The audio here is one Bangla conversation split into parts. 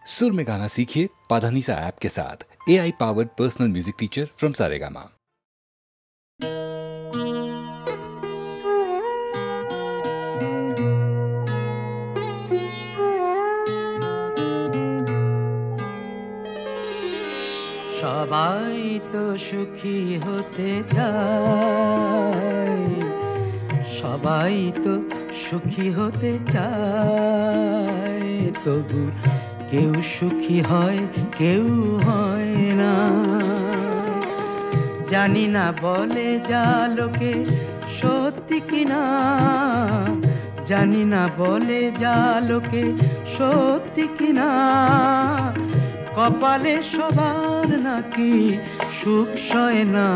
सुर में गाना सीखिए पाधानीसा ऐप के साथ। AI powered personal music teacher from Saregama. সবাই তো সুখী হতে চায়, সবাই তো সুখী হতে চায়, তবু কেউ সুখী হয় কেউ হয় না। জানি না বলে যা লোকে সত্যি কিনা, জানি না বলে যা লোকে সত্যি কিনা, কপালে সবার নাকি সুখ সয় না।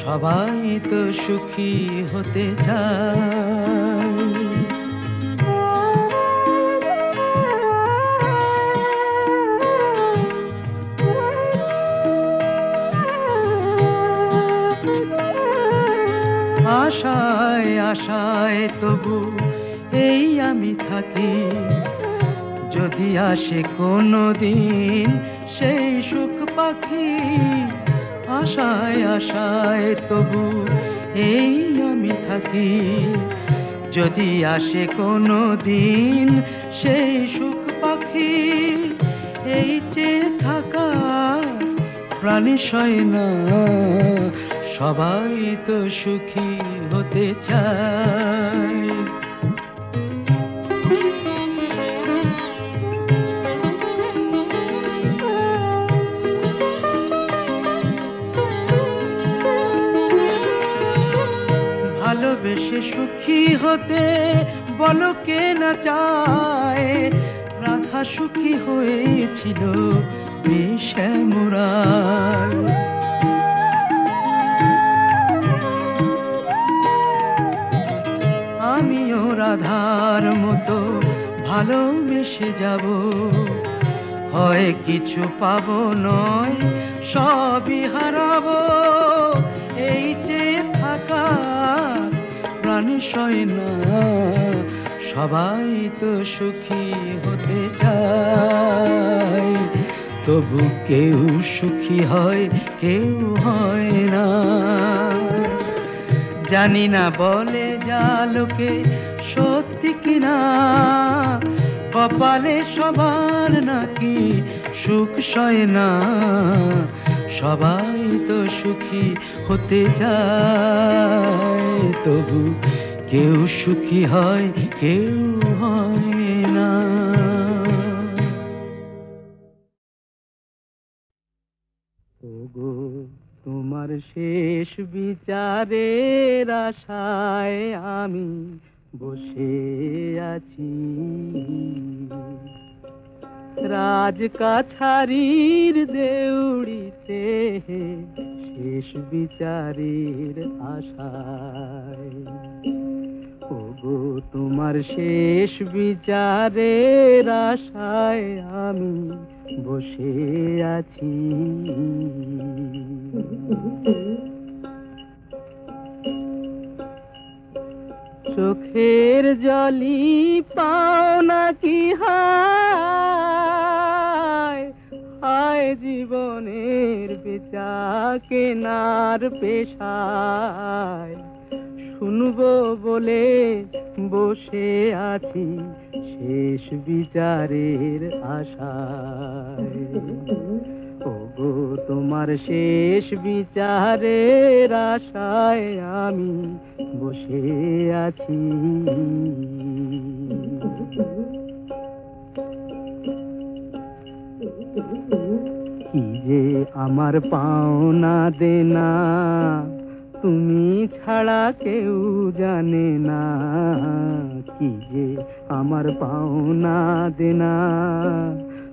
সবাই তো সুখী হতে চায়। আশায় আশায় তবু এই আমি থাকি, যদি আসে কোনো দিন সেই সুখ পাখি। আশায় আশায় তবু এই আমি থাকি, যদি আসে কোনো দিন সেই সুখ পাখি। এই চেয়ে থাকা প্রাণী সয় না, সবাই তো সুখী হতে চায়। ভালোবেসে সুখী হতে বলো কে না চায়, রাধা সুখী হয়েছিল শ্যামরায়। আমিও রাধার মতো ভালোবেসে যাব, হয় কিছু পাবো নয় সবই হারাবো। এই যে থাকা প্রাণী সয় না, সবাই তো সুখী হতে চায়, তবু কেউ সুখী হয় কেউ হয় না। জানি না বলে যা লোকে সত্যি কিনা, কপালে সবার নাকি সুখ সয় না। সবাই তো সুখী হতে চায়, তবু কেউ সুখী হয় কেউ হয় না। ওগো তোমার শেষ বিচারের আশায় আমি বসে আছি, রাজকাছারির দেউড়িতে শেষ বিচারের আশায়। ওগো তোমার শেষ বিচারের আশায় আমি বসে আছি। চোখের জলি পাও নাকি হায়, হায় জীবনের বেচা কেনার পেশায়। শুনবো বলে বসে আছি শেষ বিচারের আশায়। ওগো তোমার শেষ বিচারের আশায় আমি বসে আছি। কি যে আমার পাওনা দেনা তুমি ছাড়া কেউ জানে না, কি যে আমার পাওনা দেনা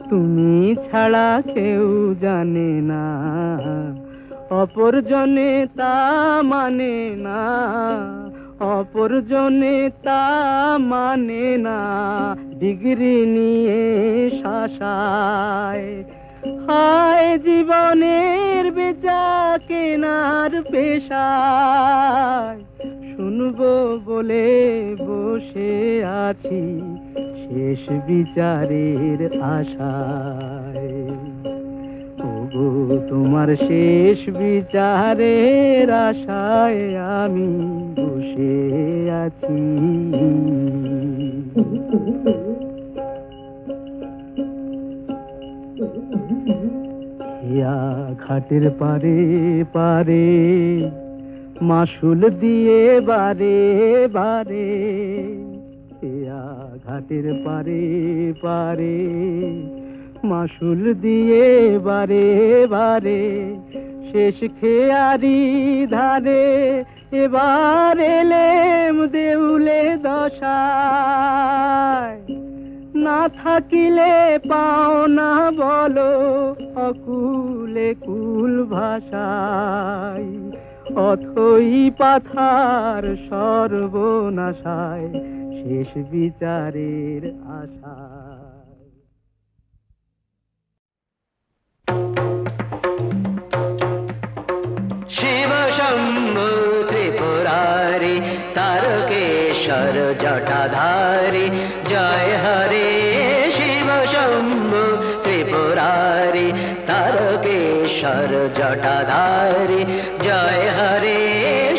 তুমি ছাড়া কেউ জানে না। অপরজনে তা মানে না, অপরজনে তা মানে না, ডিগ্রি নিয়ে শাসায়। হায় জীবনের বেচা কেনার পেশায়, শুনবো বলে বসে আছি শেষ বিচারের আশায়। ওগো তোমার শেষ বিচারের আশায় আমি বসে আছি। হিয়া ঘাটের পারে পারে মাসুল দিয়ে বারে বারে, হিয়া ঘাটের পারে পারে মাসুল দিয়ে বারে বারে, শেষ খেয়ারি ধারে এবার এলেম দেউলে দশায়। না থাকিলে পাও না বলো অকুলে কুল ভাষায়, অথই পাথার সর্বনাশায় শেষ বিচারের আশায়। শিব শম্ভু ত্রিপুরারি তারকেশ্বর জটাধারী জয় হরে। শিব শম্ভু ত্রিপুরারি তারকেশ্বর জটাধারী জয় হরে।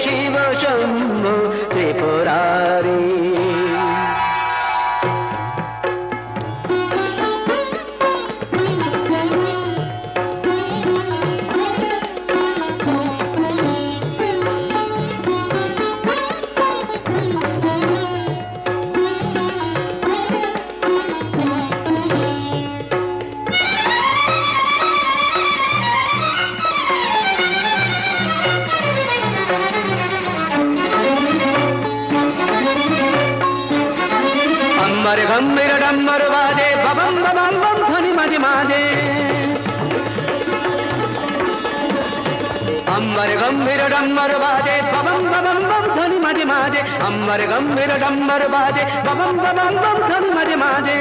শিব শম্ভু ত্রিপুরারি। गंभीर डम्बर बाजे बबम बबम बम ध्वनि माजे माजे। अम्बर गंभीर डम्बर बाजे बबम बबम बम ध्वनि माजे माजे। अम्बर गंभीर डम्बर बाजे बबम बबम बम ध्वनि माजे माजे।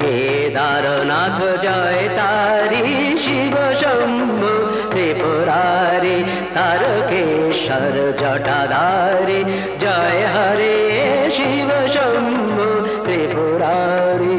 केदारनाथ जय तारी शिव शंभु त्रिपुरारी तारकेश्वर जटाधारी जय हरे। शिव शंभु त्रिपुरारी।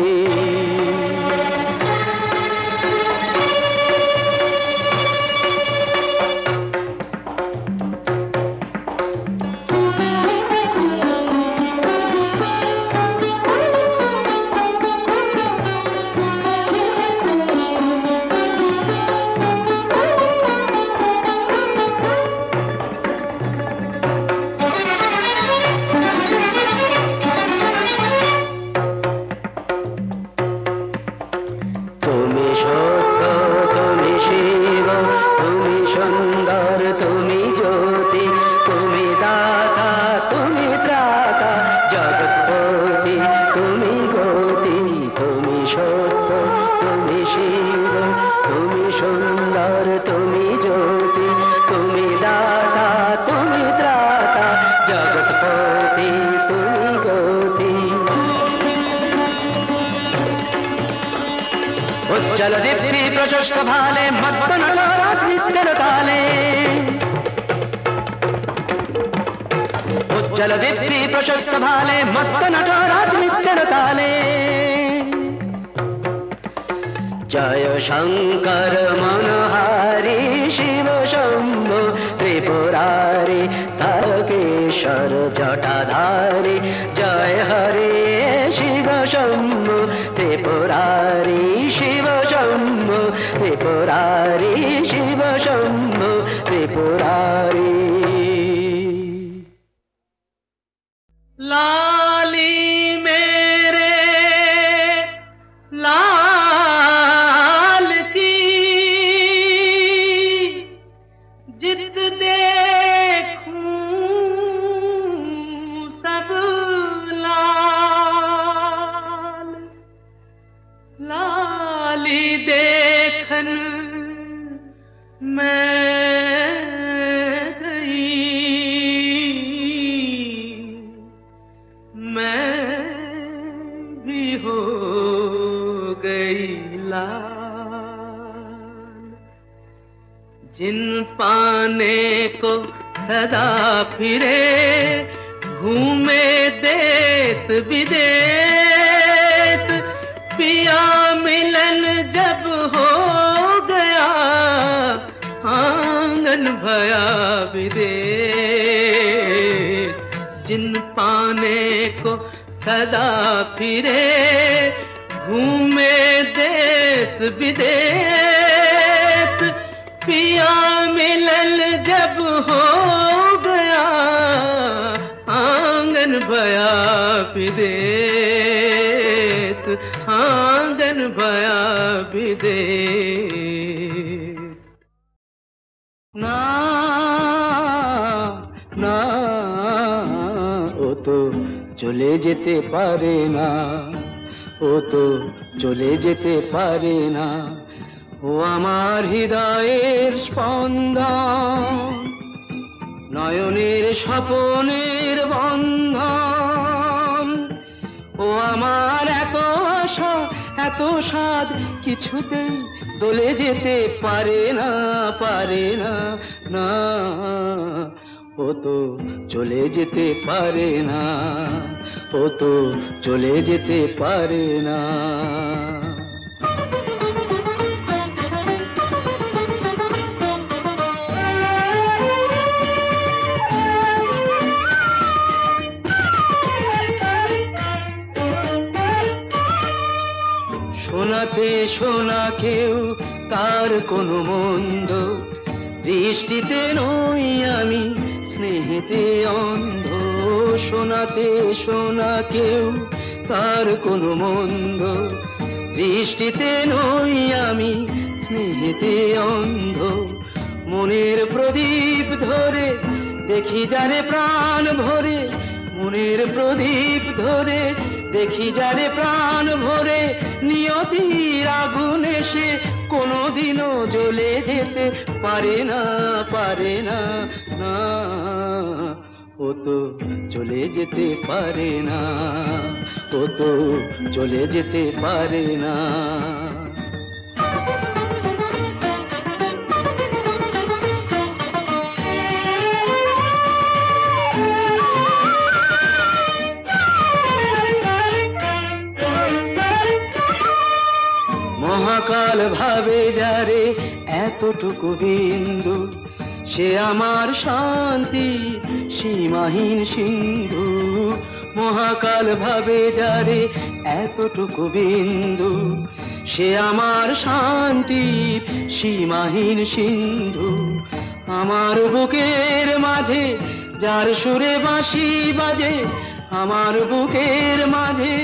उज्ज्वल दीप्ति प्रशस्त भाले मत्त नटराज नित्य ताले। उज्ज्वल दीप्ति प्रशस्त भाले मत्त नटराज नित्य ताले। जय शंकर मनहारी शिव शंभु त्रिपुरारी तारकेश्वर जटाधारी जय हरे। शिव शंभु त्रिपुरारी शिव शंभु त्रिपुरारी शिव शंभु त्रिपुरारी। लाली मेरे लाल की जित देखूं सब लाल। लाली देखन मैं जिन पाने को सदा फिरे घूमे देश विदेश, पिया मिलन जब हो गया, आंगन भया विदेश। जिन पाने को सदा फिरे, घूमे देश विदेश, पिया मिलन जब हो गया, आंगन भया विदेश, आंगन भया विदेश। ना না ও তো চলে যেতে পারে না, ও তো চলে যেতে পারে না। ও আমার হৃদয়ের স্পন্দন, নয়নের স্বপনের বন্ধন। ও আমার এত আশা এত স্বাদ কিছুতেই দোলে যেতে পারে না, পারে না, না। ও তো চলে যেতে পারে না, ও তো চলে যেতে পারে না। শোনাতে শোনা কেউ তার কোনো মন্দ, দৃষ্টিতে নই আমি স্নেহেতে অন্ধ। শোনাতে শোনা কেউ তার কোনো মন্দ, দৃষ্টিতে নই আমি স্নেহেতে অন্ধ। মনের প্রদীপ ধরে দেখি যারে প্রাণ ভরে, মনের প্রদীপ ধরে দেখি যারে প্রাণ ভরে, নিয়তির আগুন এসে কোনোদিনও জ্বলে যেতে পারে না, পারে না, না। ও তো চলে যেতে পারে না, ও তো চলে যেতে পারে না। মহাকাল ভাবে যারে এতটুকু বিন্দু, সে আমার শান্তি সীমাহীন সিন্ধু। মহাকাল ভাবে যারে এতটুকু বিন্দু, সে আমার শান্তির সীমাহীন সিন্ধু। আমার বুকের মাঝে যার সুরে বাঁশি বাজে, আমার বুকের মাঝে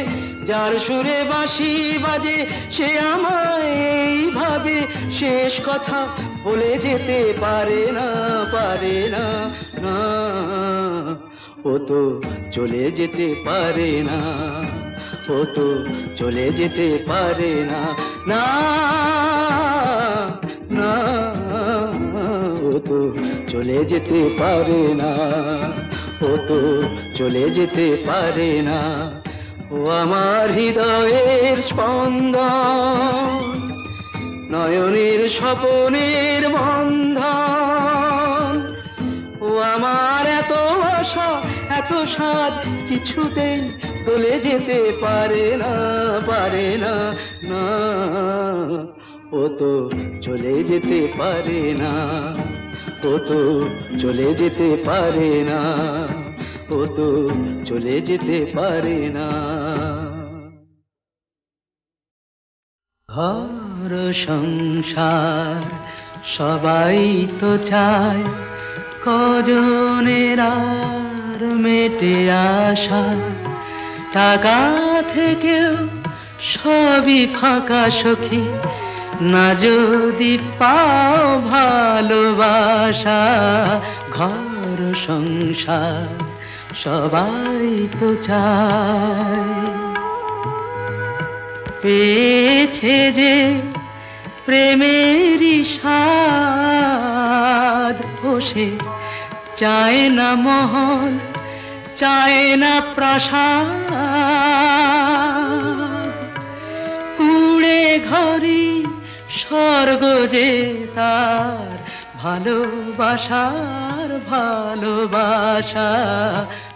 যার সুরে বাঁশি বাজে, সে আমায় এইভাবে শেষ কথা বলে যেতে পারে না, পারে না, না। ও তো চলে যেতে পারে না, ও তো চলে যেতে পারে না, না, না। ও তো চলে যেতে পারে না, ও তো চলে যেতে পারে না। ও আমার হৃদয়ের স্পন্দন, নয়নের স্বপনের বন্ধন। ও আমার এত আশা এত স্বাদ কিছুতেই দোলে যেতে পারে না, পারে না, না। ও তো চলে যেতে পারে না, ও তো চলে যেতে পারে না, ও তো চলে যেতে পারে না। ঘর সংসার সবাই তো চায়, কজনের আর মেটে আশা। টাকা থেকেও সবই ফাঁকা সখী, না যদি পাও ভালোবাসা। ঘর সংসার সবাই তো চায়, পেয়েছে যে প্রেমেরই স্বাদ, বসে চায় না মহল চায় না প্রাসাদ। কুড়ে ঘরে স্বর্গ যে তার ভালোবাসার ভালোবাসা।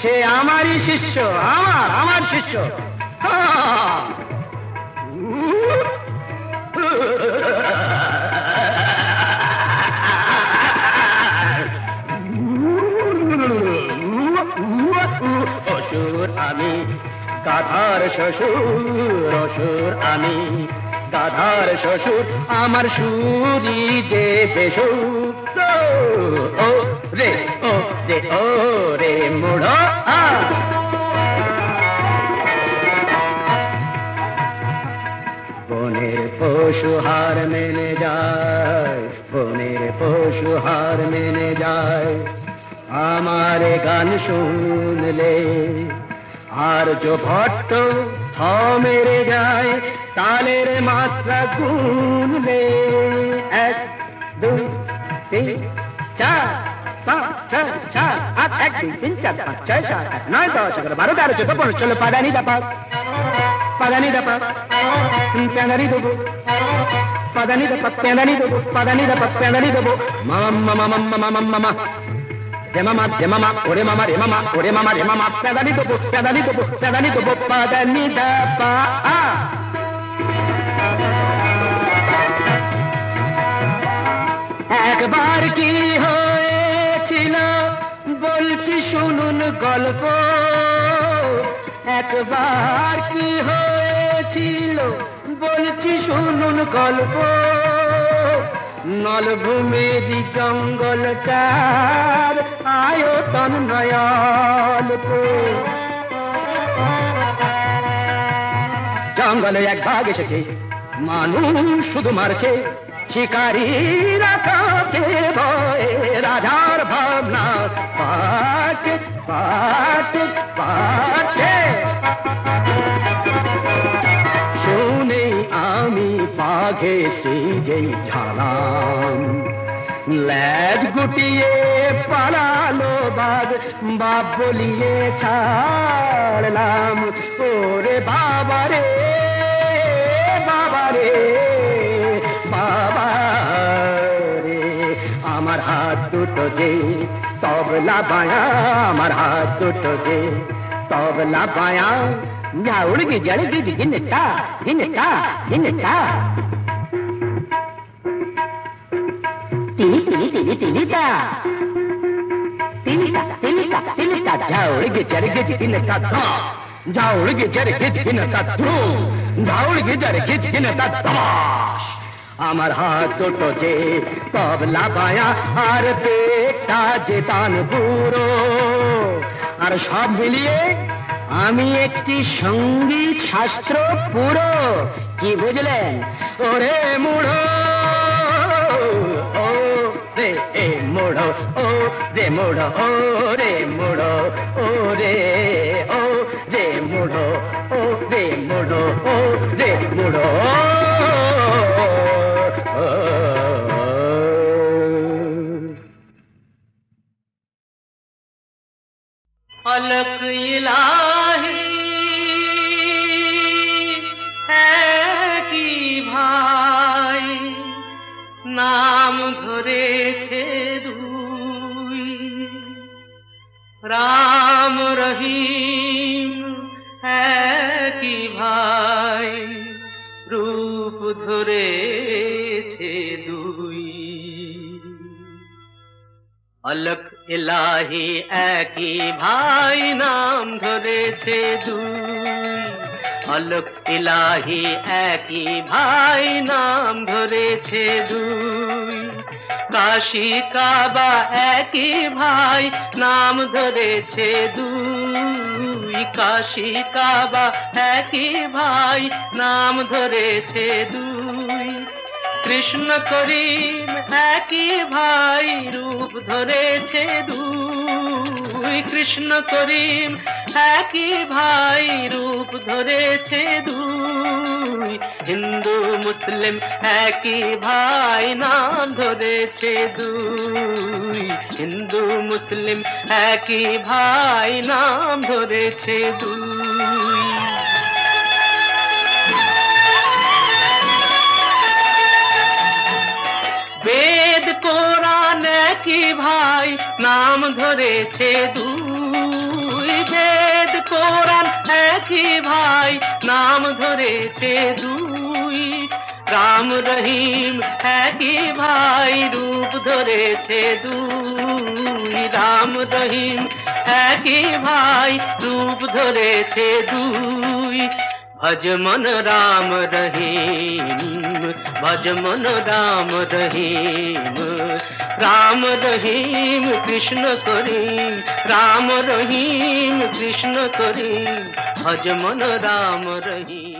সে আমারই শিষ্য, আমার শিষ্য। অসুর আমি, গাধার শ্বশুর, অসুর আমি, গাধার শ্বশুর, আমার সুরি যে বেসুর। ও রে ও রে ও রে মুড়ো। বনের পশু হার মেনে যায়, বনের পশু হার মেনে যায়, আমার গান শুনলে। আর जो ভট্ট থ মেরে যায়, তালের মাত্রা গুনলে। 1 2 3 4 5 6 7 8 1 2 3 4 5 6 7 8 9 10 11 12 13 14 15 16 পাদানি দাপা, পাদানি দাপা, প্যাদানি দেবো, পাদানি দাপা, প্যাদানি দেবো, পাদানি দাপা, প্যাদানি দেবো। মামা মামা মামা মামা রে মামা, রে মামা, ওরে মামা, রে মামা, ওরে মামা, রে মামা, প্যাদানি দেবো, প্যাদানি দেবো, প্যাদানি দেবো, পাদানি দাপা। একবার কি হয়েছিল বলছি শুনুন গল্প, একবার কি হয়েছিল বলছি শুনুন গল্প। নলভূমেরি জঙ্গলটার আয়তন নয়ল্প। জঙ্গলে এক বাঘ এসেছে, মানুষ শুধু মারছে, শিকারীরা কাছে ভয়ে, রাজার ভাবনা পাচ্ছে পাচ্ছে পাচ্ছে। শুনে আমি বাঘে সেজেই ঝালাম, লেজ গুটিয়ে পালালো বাঘ, বাপ বলিয়ে ছাড়লাম। ওরে বাবা রে বাবা রে বাবা রে, আমার হাত দুটো যে তবলা বায়া, আমার হাত দুটো যে তবলা বায়া। जाऊड़गी जड़गी गिनता गिनता गिनता, तिली तिली तिली तिलीता, तिलीता तिलीता तिलीता, जाऊड़गी जड़गी गिनता धा, जाऊड़गी जड़गी गिनता ध्रुव, जाऊड़गी जड़गी गिनता धमाश। আমার হাত দুটো যে তবলা বায়া, আর পেটটা যে তান বুড়ো, আর সব মিলিয়ে আমি একটি সঙ্গীত শাস্ত্র পুরো। কি বুঝলেন? ওরে মুড়ো ও রে এ মুড়ো, ও রে মুড়ো, ও রে মুড়ো, ও রে ও রে মুড়ো, ও রে মুড়ো, ও রে মুড়ো। अलग इलाही है कि भाई, नाम ধরেছে দুই, রাম রহিম है कि भाई, রূপ ধরেছে দুই। अलग इलाही একই ভাই, নাম ধরেছে দুই। अलग इलाही একই ভাই, নাম ধরেছে দুই। কাশী কাবা একই ভাই, নাম ধরেছে দুই। কাশী কাবা একই ভাই, নাম ধরেছে দুই। কৃষ্ণ করিম একই ভাই, রূপ ধরেছে দুই। কৃষ্ণ করিম একই ভাই, রূপ ধরেছে দুই। হিন্দু মুসলিম একই ভাই, নাম ধরেছে দুই। হিন্দু মুসলিম একই ভাই, নাম ধরেছে দুই। বেদ কোরআন একই ভাই, নাম ধরেছে দুই। বেদ কোরআন একই ভাই, নাম ধরেছে দুই। রাম রহিম একই ভাই, রূপ ধরেছে দুই। রাম রহিম একই ভাই, রূপ ধরেছে দুই। ভজ মন রাম রহিম, ভজ মন রাম রহিম। রাম রহিম কৃষ্ণ করিম, রাম রহিম কৃষ্ণ করিম, ভজ মন রাম রহিম।